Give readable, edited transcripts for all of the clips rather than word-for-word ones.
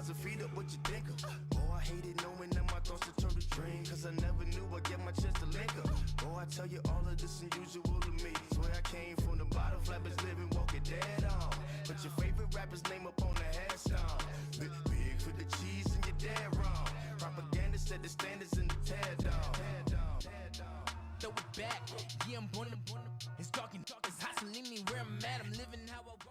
so feed up what you think of. Oh, I hated knowing that my thoughts had turned to dream, cause I never knew I'd get my chance to link up. Oh, I tell you all of this unusual to me. Swear I came from the bottom, flappers living, walking dead on. Put your favorite rapper's name up on the headstone. Big for the cheese and you're dead wrong. Propaganda set the standards in the tear down. Throw it back, yeah, I'm born to it's talking, it's hustling me where I'm at, I'm living how I want.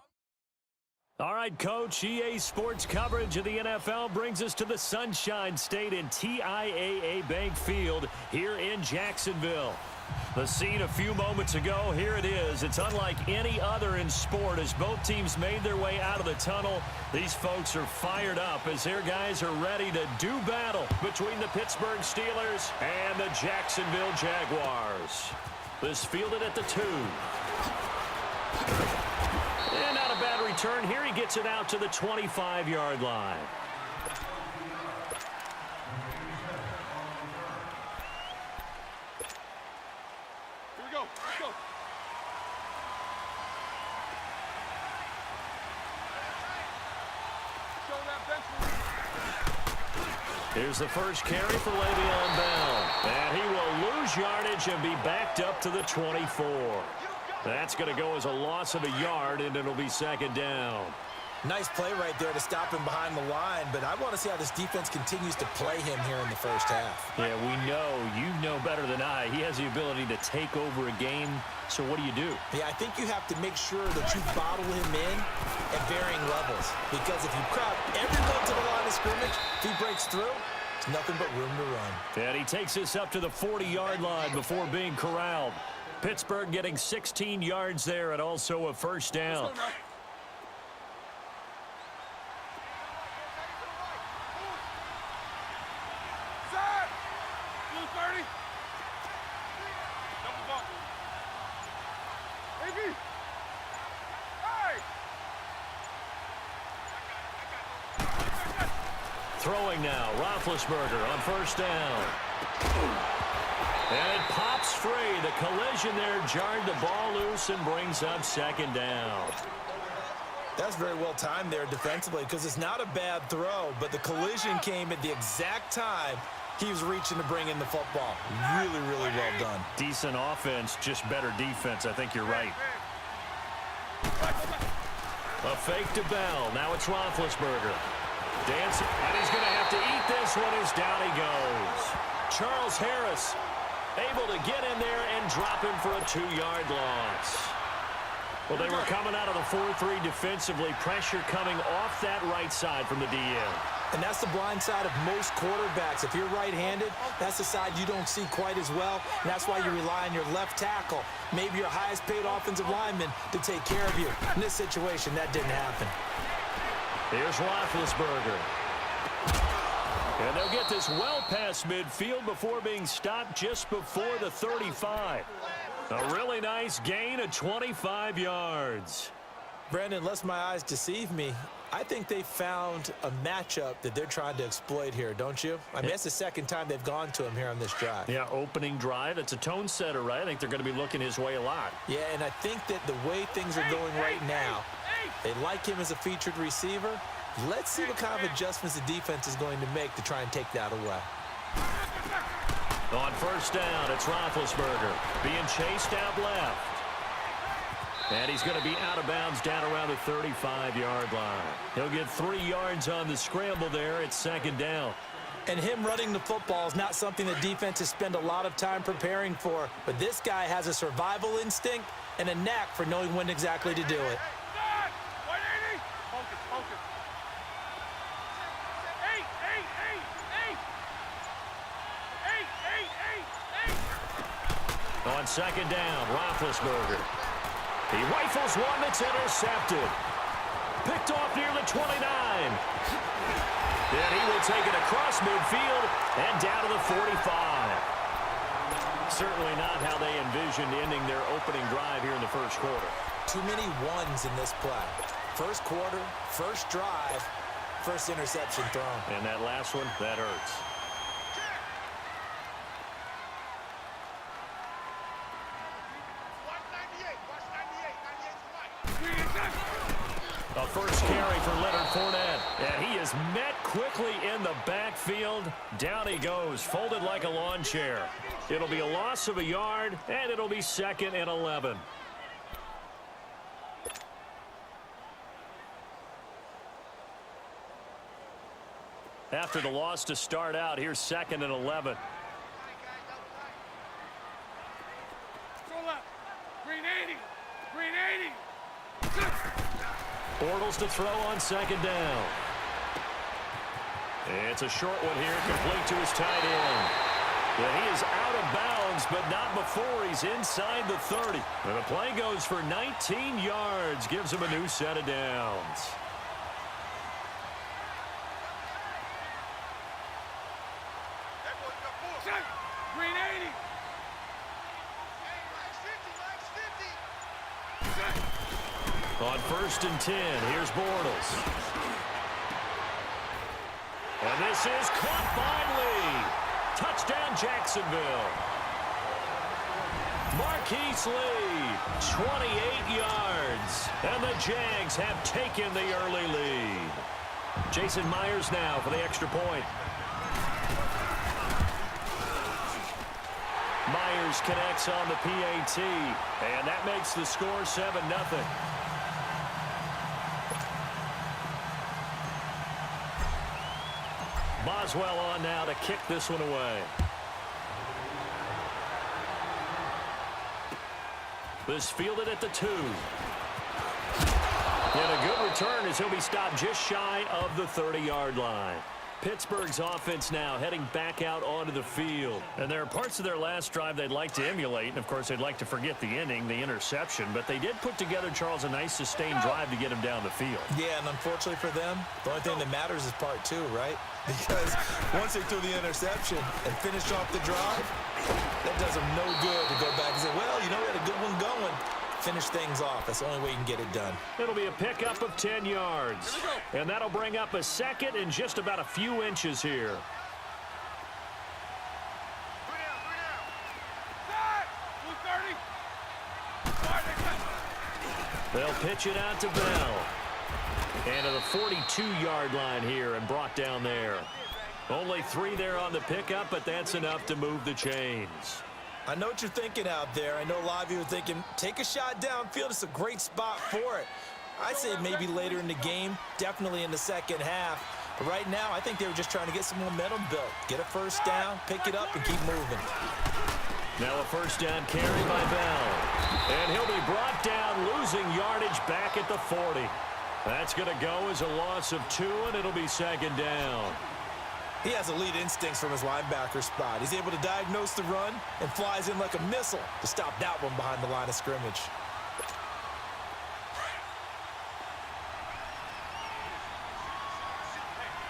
All right, Coach, EA Sports coverage of the NFL brings us to the Sunshine State in TIAA Bank Field here in Jacksonville. The scene a few moments ago, here it is. It's unlike any other in sport as both teams made their way out of the tunnel. These folks are fired up as their guys are ready to do battle between the Pittsburgh Steelers and the Jacksonville Jaguars. This fielded at the 2. And not a bad return. Here he gets it out to the 25-yard line. Here we go. Let's go. Show that bench. Here's the first carry for Le'Veon Bell. And he will lose yardage and be backed up to the 24. That's going to go as a loss of a yard, and it'll be second down. Nice play right there to stop him behind the line, but I want to see how this defense continues to play him here in the first half. Yeah, we know. You know better than I. He has the ability to take over a game, so what do you do? Yeah, I think you have to make sure that you bottle him in at varying levels, because if you crowd everyone to the line of scrimmage, if he breaks through, it's nothing but room to run. And he takes this up to the 40-yard line before being corralled. Pittsburgh getting 16 yards there and also a first down. Throwing now, Roethlisberger on first down. And it pops free. The collision there jarred the ball loose and brings up second down. That's very well timed there defensively, because it's not a bad throw, but the collision came at the exact time he was reaching to bring in the football. Really, really well done. Decent offense, just better defense. I think you're right. A fake to Bell. Now it's Roethlisberger. Dancing, and he's going to have to eat this one as down he goes. Charles Harris able to get in there and drop him for a 2-yard loss. Well, they were coming out of the 4-3 defensively. Pressure coming off that right side from the DN. And that's the blind side of most quarterbacks. If you're right-handed, that's the side you don't see quite as well. And that's why you rely on your left tackle, maybe your highest-paid offensive lineman, to take care of you. In this situation, that didn't happen. Here's Roethlisberger. And they'll get this well past midfield before being stopped just before the 35. A really nice gain of 25 yards. Brandon, unless my eyes deceive me, I think they found a matchup that they're trying to exploit here, don't you? I mean, that's the second time they've gone to him here on this drive. Yeah, opening drive. It's a tone setter, right? I think they're going to be looking his way a lot. Yeah, and I think that the way things are going right now, they like him as a featured receiver. Let's see what kind of adjustments the defense is going to make to try and take that away. On first down, it's Roethlisberger being chased out left. And he's going to be out of bounds down around the 35-yard line. He'll get 3 yards on the scramble there. It's second down. And him running the football is not something that defenses spend a lot of time preparing for. But this guy has a survival instinct and a knack for knowing when exactly to do it. On second down, Roethlisberger. He rifles one that's intercepted. Picked off near the 29. Then he will take it across midfield and down to the 45. Certainly not how they envisioned ending their opening drive here in the first quarter. Too many ones in this play. First quarter, first drive, first interception thrown. And that last one, that hurts. A first carry for Leonard Fournette. And he is met quickly in the backfield. Down he goes, folded like a lawn chair. It'll be a loss of a yard, and it'll be 2nd and 11. After the loss to start out, here's 2nd and 11. Green 80. Green 80. Bortles to throw on 2nd down. It's a short one here, complete to his tight end. And he is out of bounds, but not before he's inside the 30. And the play goes for 19 yards, gives him a new set of downs. Green 80. On 1st and 10, here's Bortles. And this is caught by Lee. Touchdown, Jacksonville. Marquise Lee, 28 yards. And the Jags have taken the early lead. Jason Myers now for the extra point. Myers connects on the PAT, and that makes the score 7-0. Boswell on now to kick this one away. This fielded at the 2. And a good return as he'll be stopped just shy of the 30-yard line. Pittsburgh's offense now heading back out onto the field. And there are parts of their last drive they'd like to emulate. And, of course, they'd like to forget the inning, the interception. But they did put together, Charles, a nice sustained drive to get him down the field. Yeah, and unfortunately for them, the only thing that matters is part 2, right? Because once they threw the interception and finished off the drive, that does them no good to go back and say, well, you know, we had a good one going. Finish things off. That's the only way you can get it done. It'll be a pickup of 10 yards. And that'll bring up a 2nd and just about a few inches here. They'll pitch it out to Bell. And to the 42-yard line here and brought down there. Only 3 there on the pickup, but that's enough to move the chains. I know what you're thinking out there. I know a lot of you are thinking, take a shot downfield. It's a great spot for it. I'd say maybe later in the game, definitely in the second half. But right now, I think they were just trying to get some momentum built. Get a first down, pick it up, and keep moving. Now a first down carry by Bell. And he'll be brought down, losing yardage back at the 40. That's going to go as a loss of 2, and it'll be 2nd down. He has elite instincts from his linebacker spot. He's able to diagnose the run and flies in like a missile to stop that one behind the line of scrimmage.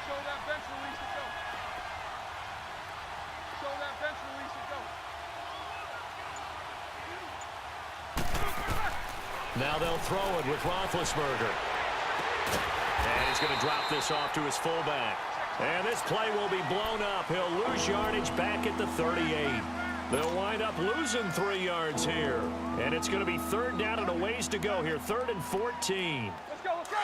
Show that bench release and go. Show that bench release and go. Now they'll throw it with Roethlisberger. And he's going to drop this off to his fullback. And this play will be blown up. He'll lose yardage back at the 38. They'll wind up losing 3 yards here. And it's going to be 3rd down and a ways to go here. 3rd and 14. Let's go, let's go.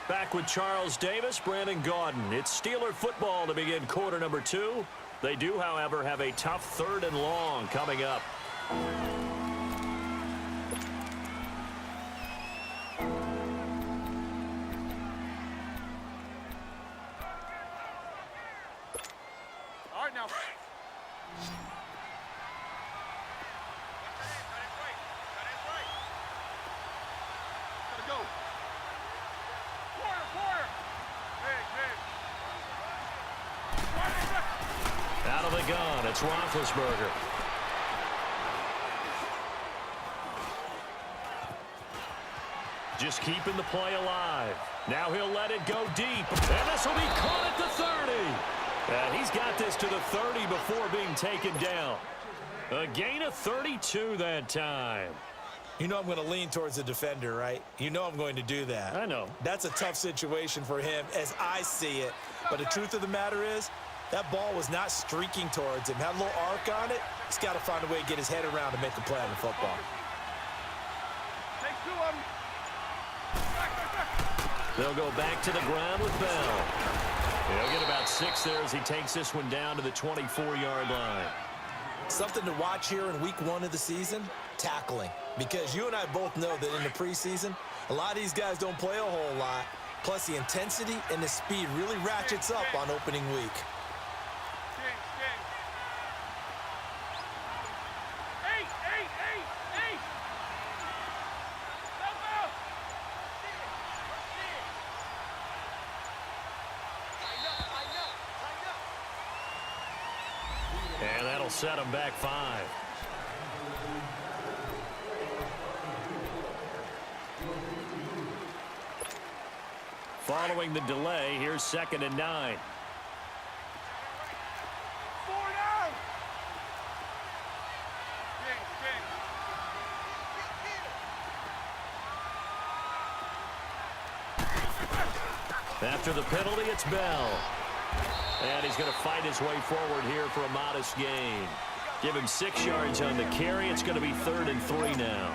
Back with Charles Davis, Brandon Gaudin. It's Steeler football to begin quarter number 2. They do, however, have a tough 3rd and long coming up. Out of the gun, it's Roethlisberger. Just keeping the play alive. Now he'll let it go deep. And this will be caught at the 30. And he's got this to the 30 before being taken down. A gain of 32 that time. You know I'm going to lean towards the defender, right? You know I'm going to do that. I know. That's a tough situation for him as I see it. But the truth of the matter is, That ball was not streaking towards him. Had a little arc on it. He's got to find a way to get his head around to make a play on the football. Take two of them. They'll go back to the ground with Bell. He'll get about 6 there as he takes this one down to the 24-yard line. Something to watch here in week 1 of the season, tackling. Because you and I both know that in the preseason, a lot of these guys don't play a whole lot. Plus, the intensity and the speed really ratchets up on opening week. And that'll set him back 5. Following the delay, here's 2nd and 9. 4 down. After the penalty, it's Bell. And he's going to fight his way forward here for a modest gain. Give him 6 yards on the carry. It's going to be 3rd and 3 now.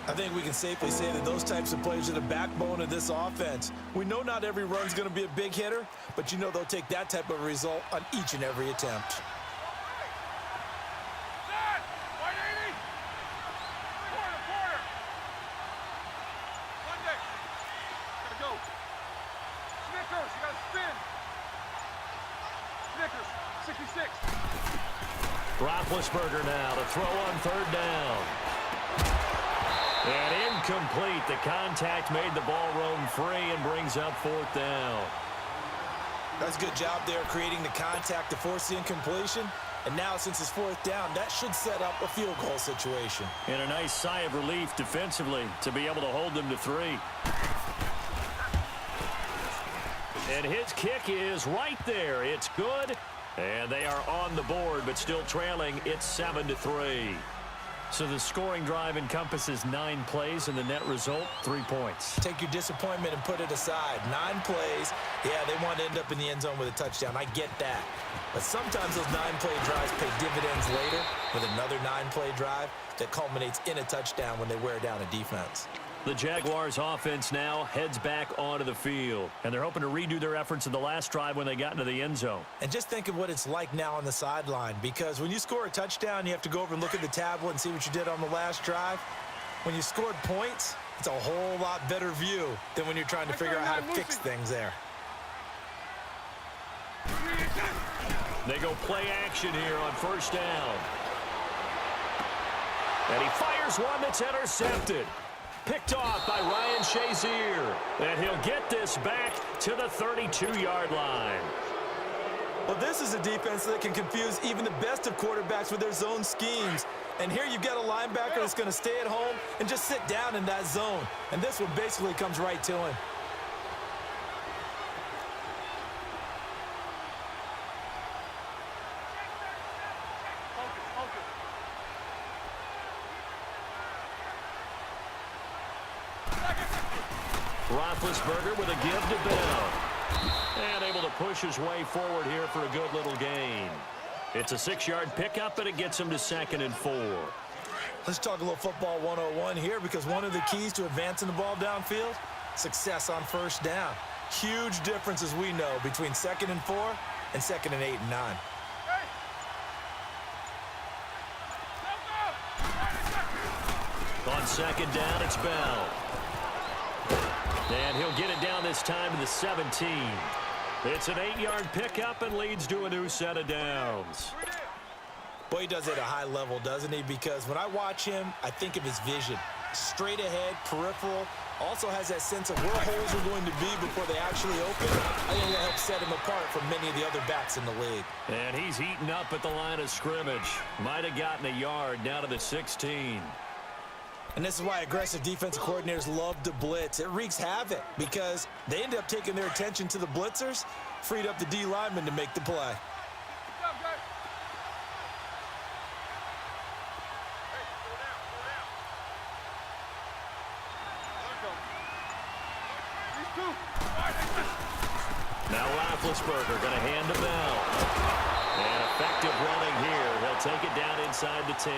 I think we can safely say that those types of plays are the backbone of this offense. We know not every run's going to be a big hitter, but you know they'll take that type of result on each and every attempt. Roethlisberger now to throw on 3rd down. And incomplete. The contact made the ball roam free and brings up 4th down. That's a good job there creating the contact to force the incompletion. And now since it's 4th down, that should set up a field goal situation. And a nice sigh of relief defensively to be able to hold them to 3. And his kick is right there. It's good. And they are on the board, but still trailing. It's 7-3. So the scoring drive encompasses 9 plays, and the net result, 3 points. Take your disappointment and put it aside. 9 plays. Yeah, they want to end up in the end zone with a touchdown. I get that. But sometimes those 9-play drives pay dividends later with another 9-play drive that culminates in a touchdown when they wear down a defense. The Jaguars offense now heads back onto the field, and they're hoping to redo their efforts in the last drive when they got into the end zone. And just think of what it's like now on the sideline, because when you score a touchdown, you have to go over and look at the tablet and see what you did on the last drive. When you scored points, it's a whole lot better view than when you're trying to figure out how to fix things there. They go play action here on 1st down. And he fires one that's intercepted. Picked off by Ryan Shazier. And he'll get this back to the 32-yard line. Well, this is a defense that can confuse even the best of quarterbacks with their zone schemes. And here you've got a linebacker that's going to stay at home and just sit down in that zone. And this one basically comes right to him. Roethlisberger with a give to Bell. And able to push his way forward here for a good little gain. It's a 6-yard pickup, and it gets him to 2nd and 4. Let's talk a little football 101 here, because one of the keys to advancing the ball downfield, success on 1st down. Huge difference, as we know, between 2nd and 4 and 2nd and 8 and 9. On 2nd down, it's Bell. And he'll get it down this time to the 17. It's an 8-yard pickup and leads to a new set of downs. Boy, he does it at a high level, doesn't he? Because when I watch him, I think of his vision. Straight ahead, peripheral. Also has that sense of where holes are going to be before they actually open. I think that helps set him apart from many of the other backs in the league. And he's eaten up at the line of scrimmage. Might have gotten a yard down to the 16. And this is why aggressive defensive coordinators love to blitz. It wreaks havoc because they end up taking their attention to the blitzers, freed up the D lineman to make the play. Now Roethlisberger going to hand to Bell. And effective running here. He'll take it down inside the 10.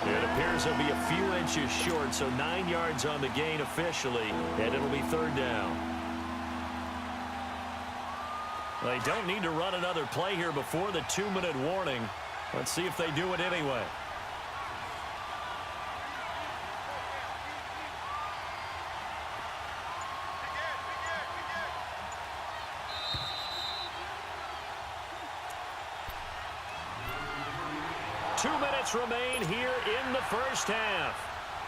It appears he'll be a few inches short, so 9 yards on the gain officially, and it'll be third down. They don't need to run another play here before the 2-minute warning. Let's see if they do it anyway. Remain here in the first half.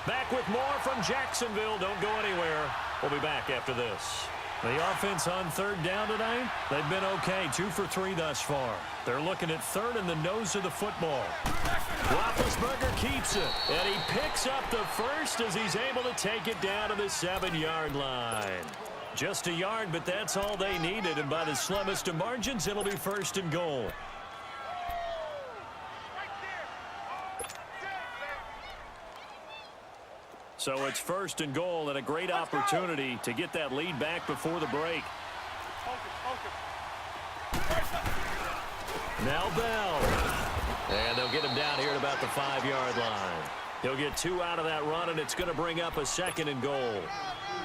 Back with more from Jacksonville. Don't go anywhere. We'll be back after this. The offense on third down tonight, they've been okay. 2 for 3 thus far. They're looking at third in the nose of the football. Roethlisberger keeps it, and he picks up the first as he's able to take it down to the 7-yard line. Just a yard, but that's all they needed, and by the slimmest of margins, it'll be first and goal. So it's first and goal and a great opportunity to get that lead back before the break. Now Bell. And they'll get him down here at about the 5-yard line. He'll get 2 out of that run, and it's going to bring up a second and goal.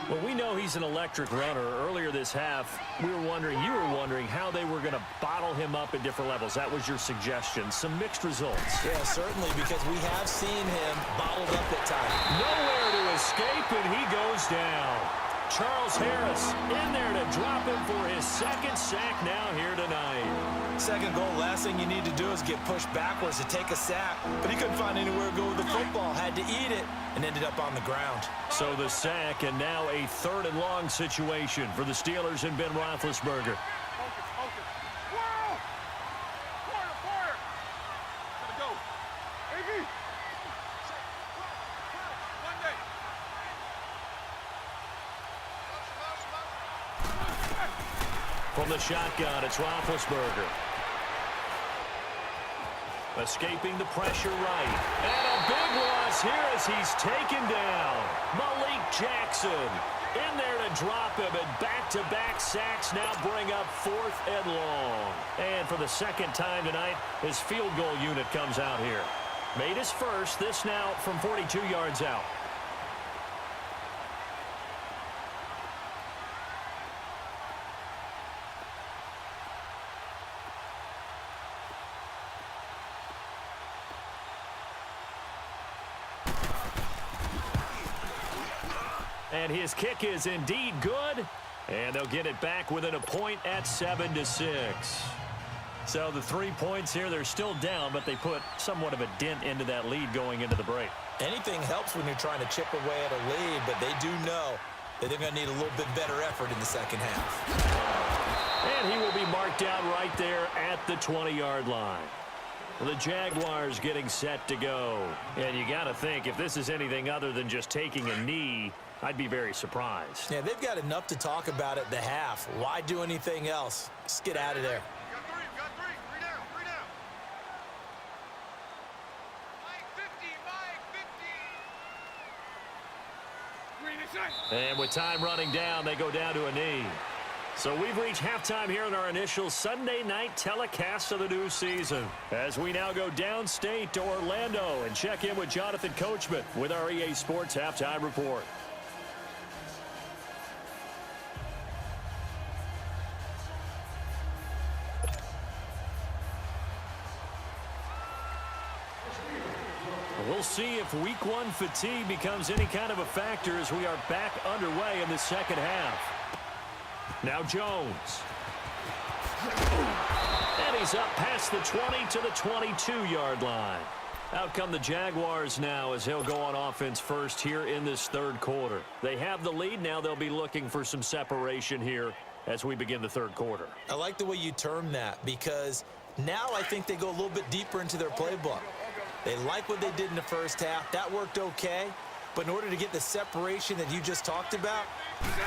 Well, we know he's an electric runner. Earlier this half, you were wondering how they were going to bottle him up at different levels. That was your suggestion. Some mixed results. Yeah, certainly, because we have seen him bottled up at times. Nowhere to escape, and he goes down. Charles Harris in there to drop him for his second sack now here tonight. Second goal, last thing you need to do is get pushed backwards to take a sack. But he couldn't find anywhere to go with the football. Had to eat it and ended up on the ground. So the sack, and now a third and long situation for the Steelers and Ben Roethlisberger. From the shotgun, it's Roethlisberger. Escaping the pressure right. And a big loss here as he's taken down. Malik Jackson in there to drop him, and back-to-back sacks now bring up 4th and long. And for the second time tonight, his field goal unit comes out here. Made his first, this now from 42 yards out. And his kick is indeed good. And they'll get it back within a point at 7-6. So the 3 points here, they're still down, but they put somewhat of a dent into that lead going into the break. Anything helps when you're trying to chip away at a lead, but they do know that they're going to need a little bit better effort in the second half. And he will be marked down right there at the 20-yard line. The Jaguars getting set to go. And you got to think, if this is anything other than just taking a knee, I'd be very surprised. Yeah, they've got enough to talk about at the half. Why do anything else? Just get out of there. You got three. Three down. Mike 50. And with time running down, they go down to a knee. So we've reached halftime here in our initial Sunday night telecast of the new season. As we now go downstate to Orlando and check in with Jonathan Coachman with our EA Sports Halftime Report. We'll see if week 1 fatigue becomes any kind of a factor as we are back underway in the second half. Now Jones. And he's up past the 20 to the 22-yard line. Out come the Jaguars now as he'll go on offense first here in this third quarter. They have the lead. Now they'll be looking for some separation here as we begin the third quarter. I like the way you term that, because now I think they go a little bit deeper into their playbook. They like what they did in the first half. That worked okay. But in order to get the separation that you just talked about,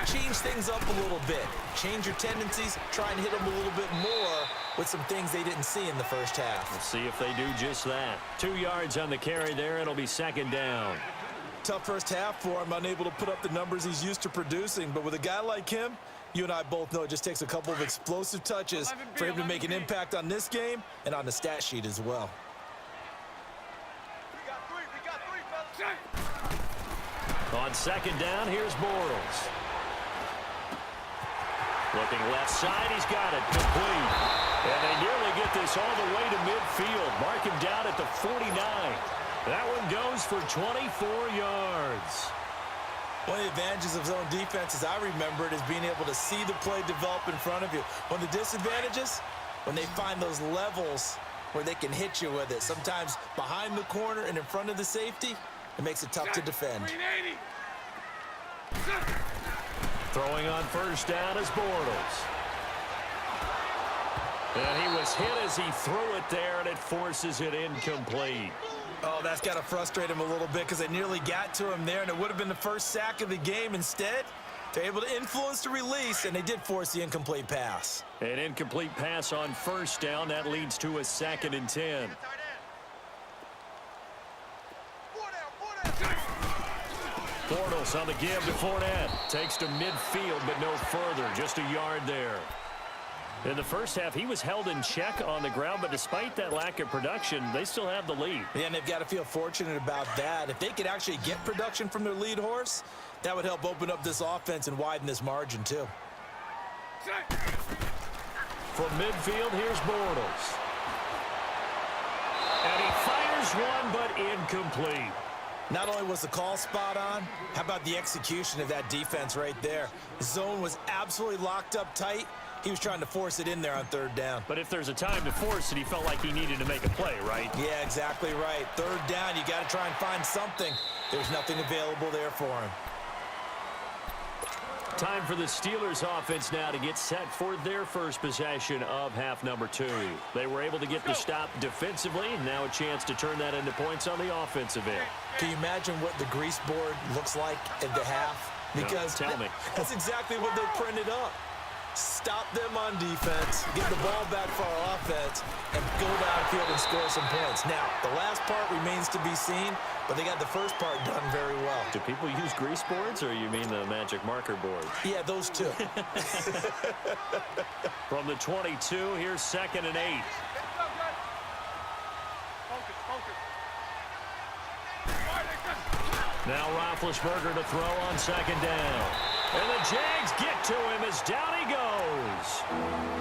change things up a little bit. Change your tendencies. Try and hit them a little bit more with some things they didn't see in the first half. We'll see if they do just that. 2 yards on the carry there. It'll be second down. Tough first half for him. Unable to put up the numbers he's used to producing. But with a guy like him, You and I both know it just takes a couple of explosive touches for him to make an impact on this game and on the stat sheet as well. We got three, fellas. On second down, here's Bortles. Looking left side, he's got it. Complete. And they nearly get this all the way to midfield. Mark him down at the 49. That one goes for 24 yards. One of the advantages of zone defense, as I remember it, is being able to see the play develop in front of you. One of the disadvantages, when they find those levels where they can hit you with it. Sometimes behind the corner and in front of the safety, it makes it tough to defend. Throwing on first down is Bortles. And he was hit as he threw it there, and it forces it incomplete. Oh, that's got to frustrate him a little bit because they nearly got to him there, and it would have been the first sack of the game. Instead, they're able to influence the release, and they did force the incomplete pass. An incomplete pass on first down. That leads to a 2nd and 10. Bortles on the give to Fournette. Takes to midfield, but no further. Just a yard there. In the first half, he was held in check on the ground, but despite that lack of production, they still have the lead. Yeah, and they've got to feel fortunate about that. If they could actually get production from their lead horse, that would help open up this offense and widen this margin, too. From midfield, here's Bortles. And he fires one, but incomplete. Not only was the call spot on, how about the execution of that defense right there? The zone was absolutely locked up tight. He was trying to force it in there on third down. But if there's a time to force it, he felt like he needed to make a play, right? Yeah, exactly right. Third down, you got to try and find something. There's nothing available there for him. Time for the Steelers offense now to get set for their first possession of half number 2. They were able to get the stop defensively. Now a chance to turn that into points on the offensive end. Can you imagine what the grease board looks like at the half? Because no, tell me. That's exactly what they printed up. Stop them on defense, get the ball back for our offense, and go downfield and score some points. Now, the last part remains to be seen, but they got the first part done very well. Do people use grease boards, or you mean the magic marker board? Yeah, those two. From the 22, here's 2nd and 8. Now Roethlisberger to throw on 2nd down. And the Jags get to him as down he goes.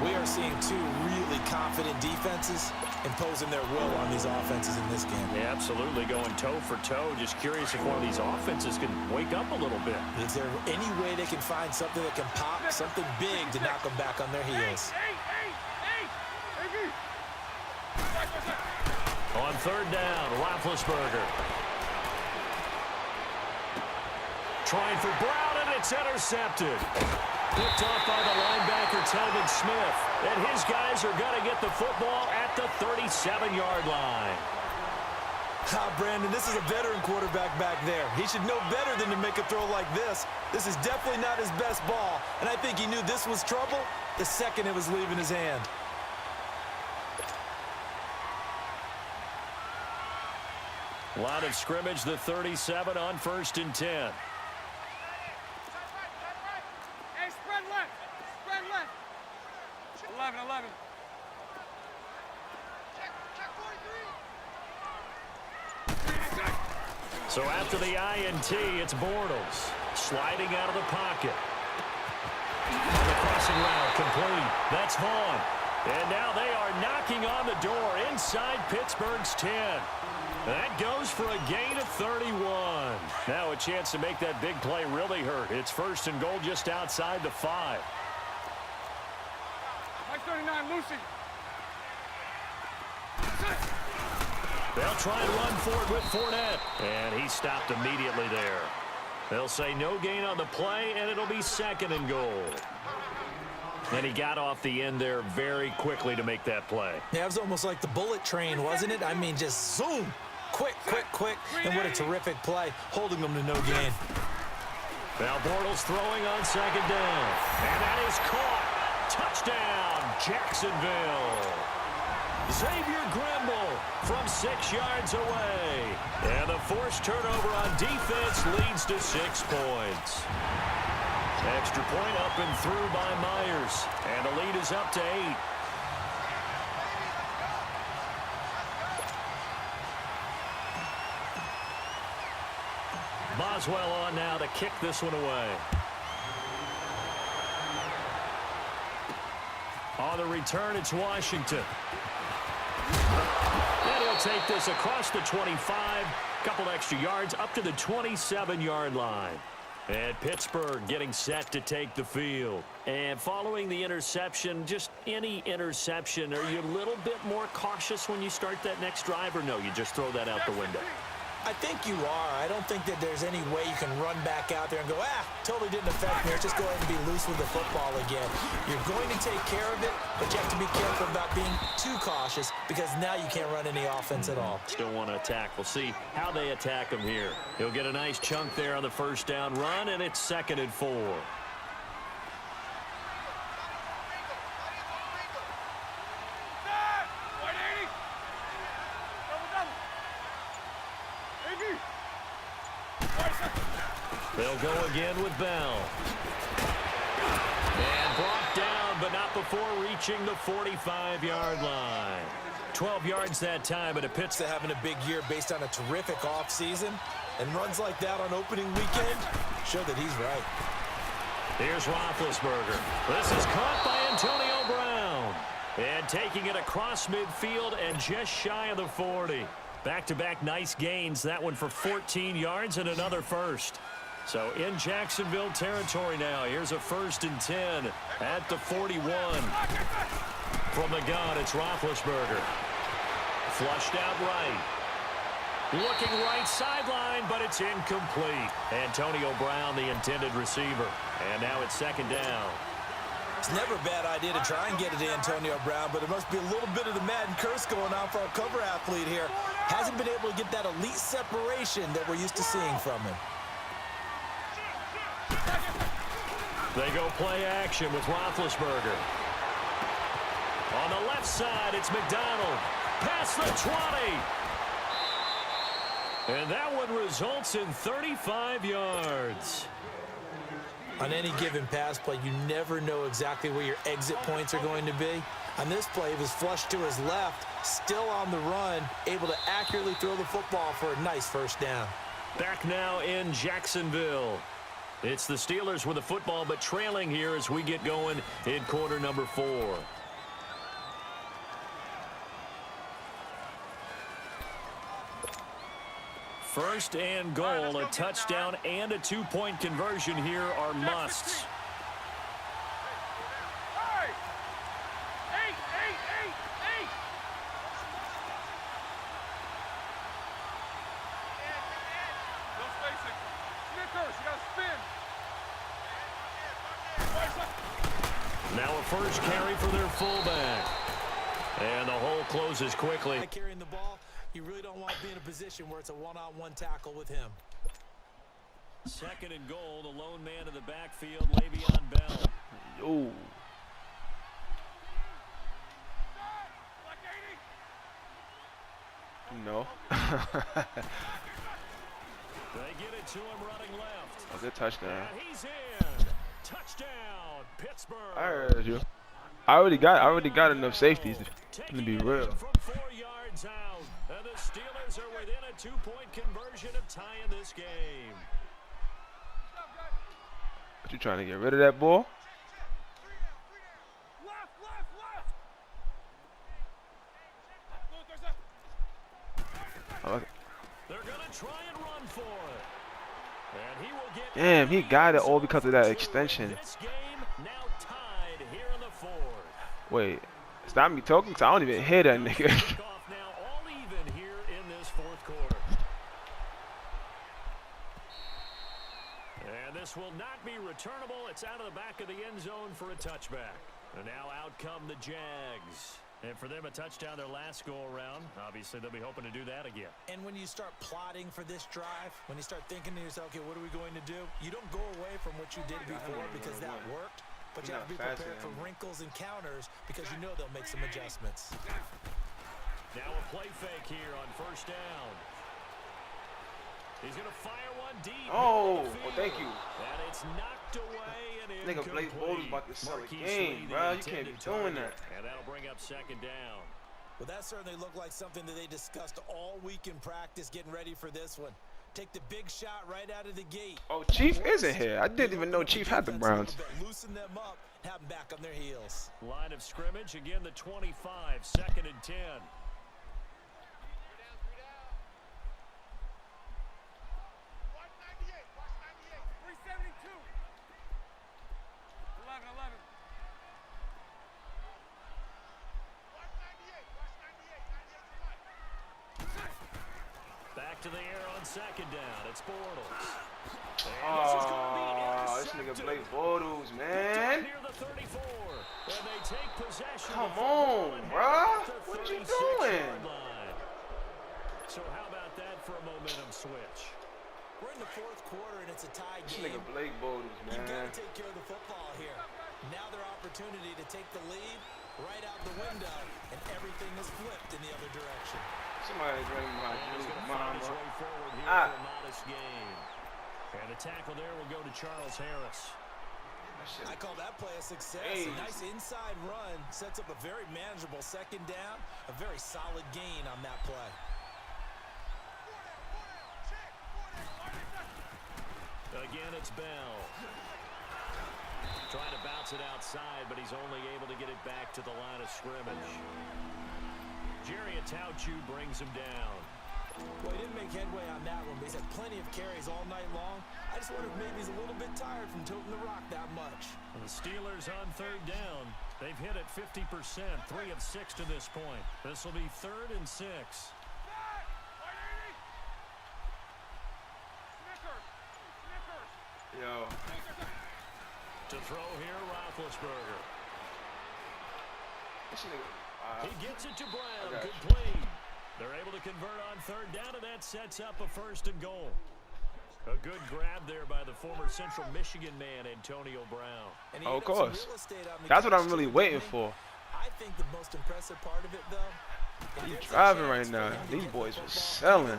We are seeing two really confident defenses imposing their will on these offenses in this game. Yeah, absolutely, going toe for toe. Just curious if one of these offenses can wake up a little bit. Is there any way they can find something that can pop, something big to knock them back on their heels? On third down, Roethlisberger. Trying for Brown, and it's intercepted. Picked off by the linebacker, Telvin Smith. And his guys are going to get the football at the 37-yard line. Brandon, this is a veteran quarterback back there. He should know better than to make a throw like this. This is definitely not his best ball, and I think he knew this was trouble the second it was leaving his hand. Line of scrimmage, the 37 on 1st and 10. Hey, spread left. Spread left. 11. Check 43. So after the INT, it's Bortles sliding out of the pocket. On the crossing route, complete. That's Vaughn. And now they are knocking on the door inside Pittsburgh's 10. That goes for a gain of 31. Now a chance to make that big play really hurt. It's 1st and goal just outside the 5. Mike 39, Lucy. They'll try and run for it with Fournette. And he stopped immediately there. They'll say no gain on the play, and it'll be 2nd and goal. And he got off the end there very quickly to make that play. Yeah, it was almost like the bullet train, wasn't it? I mean, just zoom. Quick. And what a terrific play, holding them to no gain. Now Bortles throwing on 2nd down. And that is caught. Touchdown, Jacksonville. Xavier Grimble from 6 yards away. And the forced turnover on defense leads to 6 points. Extra point up and through by Myers. And the lead is up to 8. Boswell on now to kick this one away. On the return, it's Washington. And he'll take this across the 25. Couple extra yards up to the 27-yard line. And Pittsburgh getting set to take the field. And following the interception, just any interception, are you a little bit more cautious when you start that next drive, or no, you just throw that out the window? I think you are. I don't think that there's any way you can run back out there and go, totally didn't affect me. Just go ahead and be loose with the football again. You're going to take care of it, but you have to be careful about being too cautious because now you can't run any offense at all. Still want to attack. We'll see how they attack him here. He'll get a nice chunk there on the first down run, and it's 2nd and 4. They'll go again with Bell. And brought down, but not before reaching the 45-yard line. 12 yards that time, but a pitch to having a big year based on a terrific offseason. And runs like that on opening weekend show that he's right. Here's Roethlisberger. This is caught by Antonio Brown. And taking it across midfield and just shy of the 40. Back-to-back nice gains. That one for 14 yards and another first. So in Jacksonville territory now. Here's a 1st and 10 at the 41. From the gun, it's Roethlisberger. Flushed out right. Looking right sideline, but it's incomplete. Antonio Brown, the intended receiver. And now it's 2nd down. It's never a bad idea to try and get it to Antonio Brown, but it must be a little bit of the Madden curse going on for our cover athlete here. Hasn't been able to get that elite separation that we're used to seeing from him. They go play action with Roethlisberger. On the left side, it's McDonald. Past the 20. And that one results in 35 yards. On any given pass play, you never know exactly where your exit points are going to be. On this play, it was flushed to his left, still on the run, able to accurately throw the football for a nice 1st down. Back now in Jacksonville. It's the Steelers with the football, but trailing here as we get going in quarter number 4. First and goal, a touchdown and a 2-point conversion here are musts. Now a first carry for their fullback. And the hole closes quickly. Carrying the ball, you really don't want to be in a position where it's a one-on-one tackle with him. 2nd and goal, the lone man in the backfield, Le'Veon Bell. Ooh. No. They get it to him running left. A good touchdown. And he's in. Touchdown, Pittsburgh. I heard you. I already got enough safeties to be real. From 4 yards out, and the Steelers are within a 2-point conversion of tying this game. But you trying to get rid of that ball? They're gonna try and run for it. And he will get Damn, he got it all because of that extension. this game now tied here in the 4th. Wait, stop me talking because I don't even hear that nigga. Off now, all even here in this 4th quarter. And this will not be returnable. It's out of the back of the end zone for a touchback. And now out come the Jags. And for them, a touchdown their last go-around. Obviously, they'll be hoping to do that again. And when you start plotting for this drive, when you start thinking to yourself, okay, what are we going to do? You don't go away from what you did before because that worked. But you have to be prepared for wrinkles and counters because you know they'll make some adjustments. Now a play fake here on 1st down. He's going to fire one deep. Oh, well, thank you. And it's knocked Knocked away and Nigga, Blake Bortles about to sell a game, bro. You can't be doing that. And that'll bring up second down. Well, that certainly looked like something that they discussed all week in practice, getting ready for this one. Take the big shot right out of the gate. Oh, Chief isn't here. I didn't even know Chief had the Browns. Loosen them up, have them back on their heels. Line of scrimmage, again the 25, 2nd and 10. 11. Back to the air on second down. It's Bortles. Oh, this nigga Blake Bortles, man. Near the 34. And they take possession. Come on, bruh. What you doing? So how about that for a momentum switch? We're in the 4th quarter and it's a tie This game. nigga Blake Bortles, man. You've got to take care of the football here. Now their opportunity to take the lead right out the window, and everything is flipped in the other direction. Somebody's running my dude, Find his mama. way forward here for a modest gain. And the tackle there will go to Charles Harris. I call that play a success. Hey. A nice inside run sets up a very manageable second down. A very solid gain on that play. Again, it's Bell. Trying to bounce it outside, but he's only able to get it back to the line of scrimmage. Jerry Atauchu brings him down. Well, he didn't make headway on that one, but he's had plenty of carries all night long. I just wonder if maybe he's a little bit tired from toting the rock that much. And the Steelers on 3rd down. They've hit it 50%, 3 of 6 to this point. This will be 3rd and 6. Yo. To throw here, Roethlisberger. This nigga. He gets it to Brown. got Good you. play. They're able to convert on 3rd down, and that sets up a 1st and goal. A good grab there by the former Central Michigan man, Antonio Brown. And he Oh, of hit up some course. real estate on the That's what I'm catch, really too, waiting didn't he? for. I think the most impressive part of it, though, He driving right now. These boys were selling.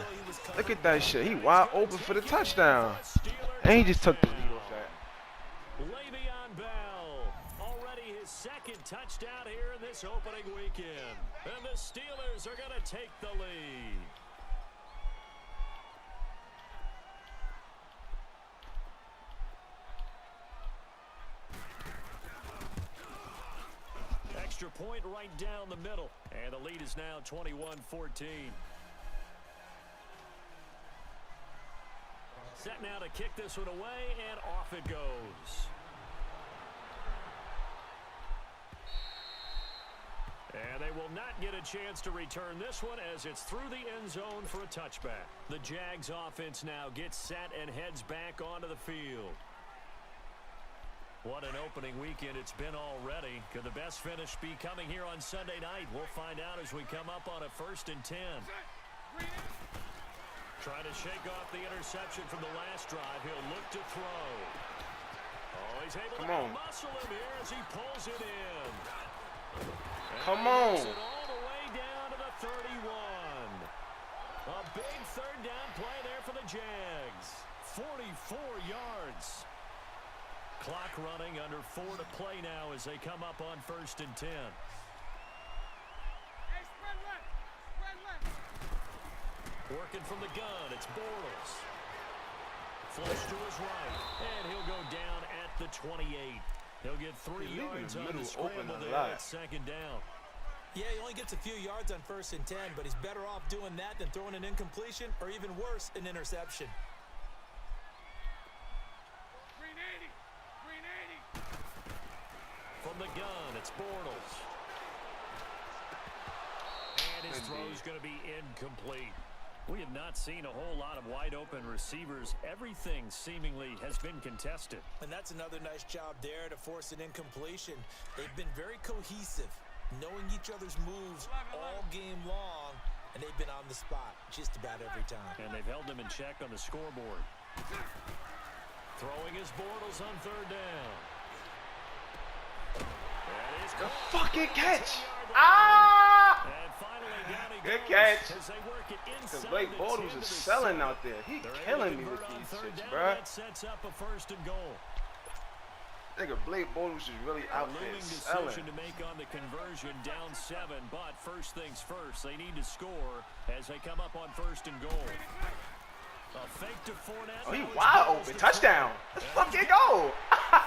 Look at that shit. He wide open for the touchdown. And he just took the lead off that. Le'Veon Bell, already his 2nd touchdown here in this opening weekend. And the Steelers are going to take the lead. Extra point right down the middle. And the lead is now 21-14. Set now to kick this one away, and off it goes. And they will not get a chance to return this one as it's through the end zone for a touchback. The Jags offense now gets set and heads back onto the field. What an opening weekend it's been already. Could the best finish be coming here on Sunday night? We'll find out as we come up on a 1st and 10. Trying to shake off the interception from the last drive. He'll look to throw. Oh, he's able to muscle him here as he pulls it in. Come on. It all the way down to the 31. A big 3rd down play there for the Jags. 44 yards. Clock running, under 4 to play now as they come up on 1st and 10. Hey, spread left. Working from the gun, it's Bortles. Flush to his right, and he'll go down at the 28. He'll get 3 yards on the scramble there at 2nd down. Yeah, he only gets a few yards on 1st and 10, but he's better off doing that than throwing an incompletion or even worse, an interception. From the gun, it's Bortles. And his throw's going to be incomplete. We have not seen a whole lot of wide-open receivers. Everything seemingly has been contested. And that's another nice job there to force an incompletion. They've been very cohesive, knowing each other's moves all game long, and they've been on the spot just about every time. And they've held them in check on the scoreboard. Throwing his Bortles on 3rd down. Good fucking catch. Ah! And finally down he Good goes catch. as they work it inside Because Blake the 10 Bortles to is the selling 7. out there. He They're able to killing me convert with on these 3rd shits, down. bruh. That sets up a 1st and goal. Nigga, Blake Bortles is really out there Looming selling. decision to make on the conversion, down 7, but first things first, they need to score as they come up on 1st and goal. A fake to Fournette. Oh, he wide open. Touchdown. Let's fucking go.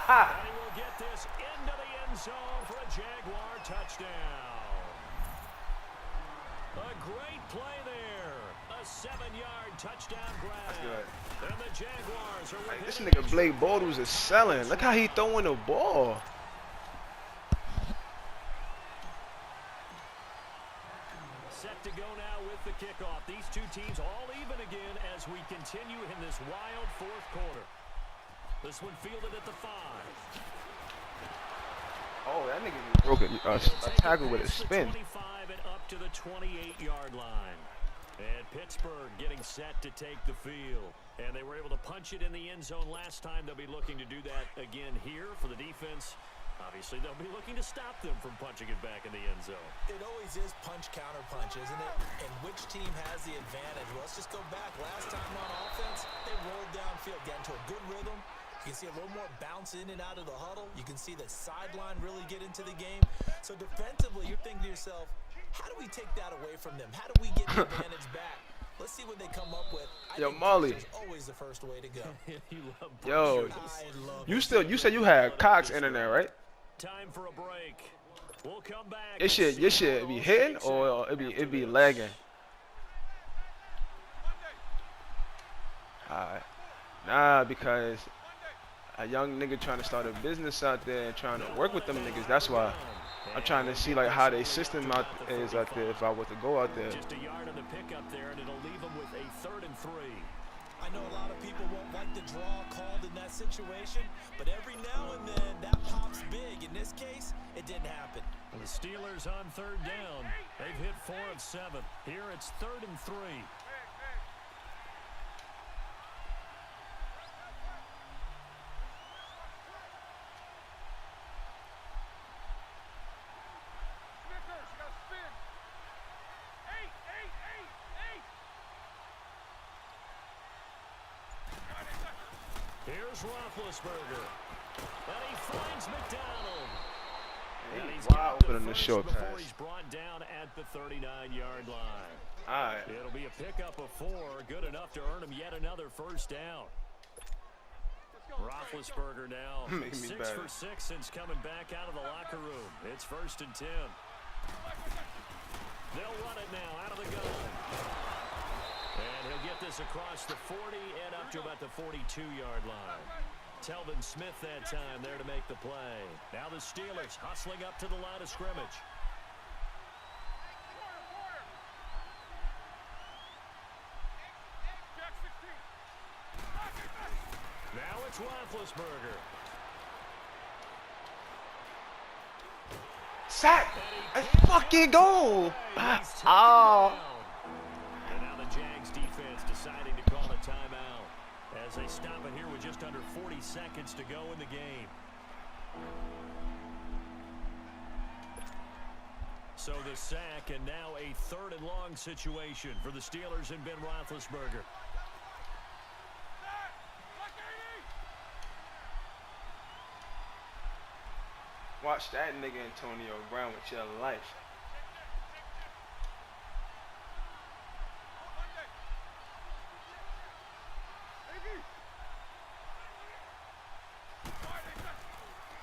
And he will get this into the end zone for a Jaguar touchdown. A great play there. A 7-yard touchdown grab. That's good. And the Jaguars are Like, this within nigga Blake Bortles is selling. Look how he throwing the ball. Set to go now with the kickoff. These two teams all even again as we continue in this wild 4th quarter. This one fielded at the 5. Oh, that nigga just broke a tackle with a spin. 25 and up to the 28-yard line. And Pittsburgh getting set to take the field. And they were able to punch it in the end zone last time. They'll be looking to do that again here for the defense. Obviously, they'll be looking to stop them from punching it back in the end zone. It always is punch, counter punch, isn't it? And which team has the advantage? Well, let's just go back. Last time on offense, they rolled downfield, got into a good rhythm. You can see a little more bounce in and out of the huddle. You can see the sideline really get into the game. So defensively, you're thinking to yourself, how do we take that away from them? How do we get the advantage back? Let's see what they come up with. Yo, Molly. Always the first way to go. Yo, you said you had Cox in there, right? Time for a break. We'll come back. Your shit be hitting or it be lagging? Alright. Nah, because a young nigga trying to start a business out there and trying to work with them niggas. That's why I'm trying to see like how their system is out there if I were to go out there. Just a yard on the pickup there, and it'll leave them with a 3rd and 3. I know a lot of people won't like the draw called in that situation, but every now and then that pops big. In this case, it didn't happen. The Steelers on 3rd down. They've hit 4 of 7. Here it's 3rd and 3. Here's Roethlisberger. And he finds McDonald. And he's wide got open on the first short before pass. he's brought down at the 39-yard line. Alright. It'll be a pickup of 4, good enough to earn him yet another 1st down. Roethlisberger now 6 for 6 since coming back out of the locker room. It's 1st and 10. They'll run it now out of the gun. And he'll get this across the 40 and up to about the 42-yard line. Telvin Smith that time there to make the play. Now the Steelers hustling up to the line of scrimmage. Now it's Roethlisberger. Sack! Let's fucking go! Oh. And now the Jags defense deciding to call a timeout as they stop it here with just under 40 seconds to go in the game. So the sack, and now a 3rd and long situation for the Steelers and Ben Roethlisberger. Watch that nigga Antonio Brown with your life.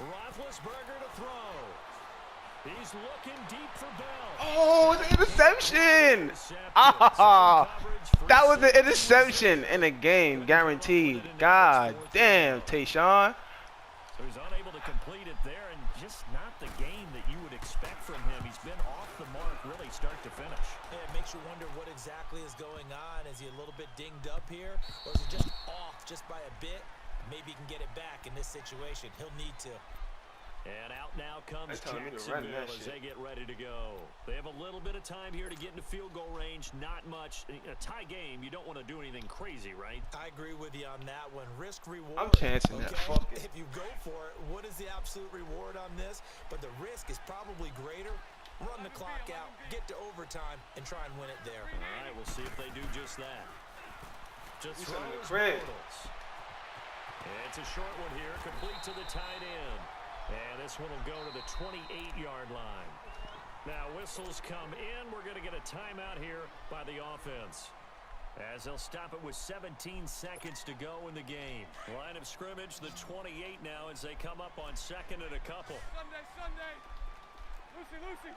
Roethlisberger to throw. He's looking deep for Bell. Oh, the interception! Ah, that was the interception in the game, guaranteed. God damn, Tayshawn. So he's unable to complete it there, and just not the game that you would expect from him. He's been off the mark really start to finish. Yeah, it makes you wonder what exactly is going on. Is he a little bit dinged up here, or is it just off just by a bit? Maybe he can get it back in this situation. He'll need to. And out now comes Jacksonville as they get ready to go. They have a little bit of time here to get into field goal range. Not much. A tie game, you don't want to do anything crazy, right? I agree with you on that one. Risk reward. I'm chancing that. Fuck it. If you go for it, what is the absolute reward on this? But the risk is probably greater. Run the clock out, get to overtime, and try and win it there. All right, we'll see if they do just that. Just He's on the throws crib. Bortles. It's a short one here, complete to the tight end. And this one will go to the 28-yard line. Now whistles come in. We're going to get a timeout here by the offense, as they'll stop it with 17 seconds to go in the game. Line of scrimmage, the 28 now, as they come up on second and a couple. Sunday. Lucy.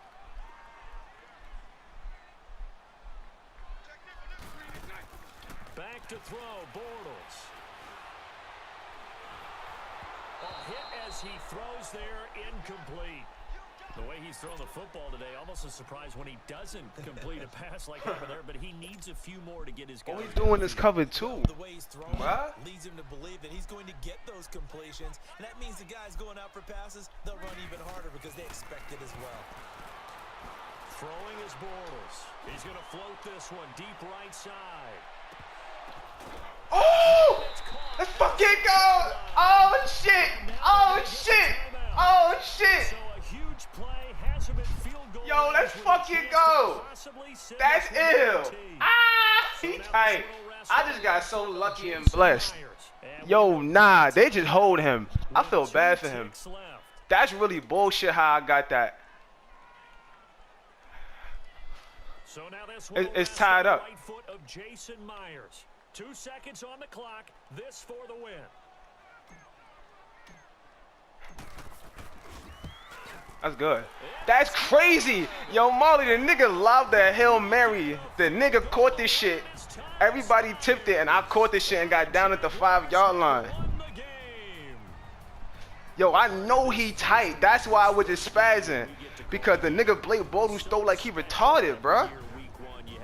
Back to throw, Bortles. A hit as he throws there, incomplete. The way he's throwing the football today, almost a surprise when he doesn't complete a pass like over there, but he needs a few more to get his guys. All he's doing is cover two. The way he's throwing leads him to believe that he's going to get those completions, and that means the guys going out for passes, they'll run even harder because they expect it as well. Throwing is Bortles. He's going to float this one deep right side. Oh! Let's fucking go! Oh, shit! Oh, shit! Oh, shit! So a huge play, has him at field goal. Yo, let's fucking go! That's ill! Ah! He tight. I just got so lucky and blessed. Yo, nah, they just hold him. I feel bad for him. That's really bullshit how I got that. So now this it's tied up. Right foot of Jason Myers. 2 seconds on the clock. This for the win. That's good. That's crazy. Yo, Marley, the nigga loved that Hail Mary. The nigga caught this shit. Everybody tipped it, and I caught this shit and got down at the 5-yard line. Yo, I know he tight. That's why I was just spazzing. Because the nigga Blake Bortles stole like he retarded, bruh.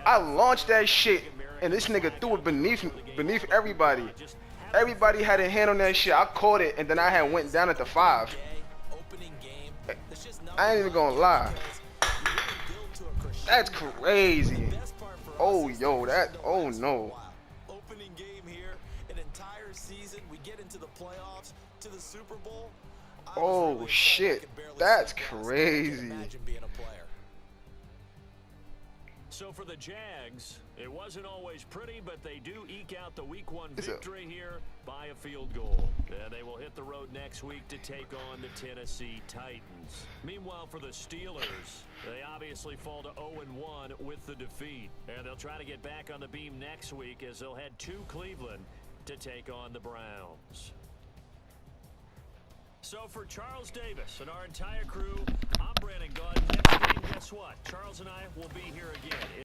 I launched that shit, and this nigga threw it beneath everybody. Everybody had a hand on that shit. I caught it, and then I had went down at the 5. I ain't even gonna lie. That's crazy. Oh, yo, oh no. Opening game here, an entire season. We get into the playoffs, to the Super Bowl. Oh shit, that's crazy. So for the Jags, it wasn't always pretty, but they do eke out the Week 1 victory here by a field goal. And they will hit the road next week to take on the Tennessee Titans. Meanwhile, for the Steelers, they obviously fall to 0-1 with the defeat. And they'll try to get back on the beam next week as they'll head to Cleveland to take on the Browns. So for Charles Davis and our entire crew, I'm Brandon Gaud. Next game, guess what? Charles and I will be here again.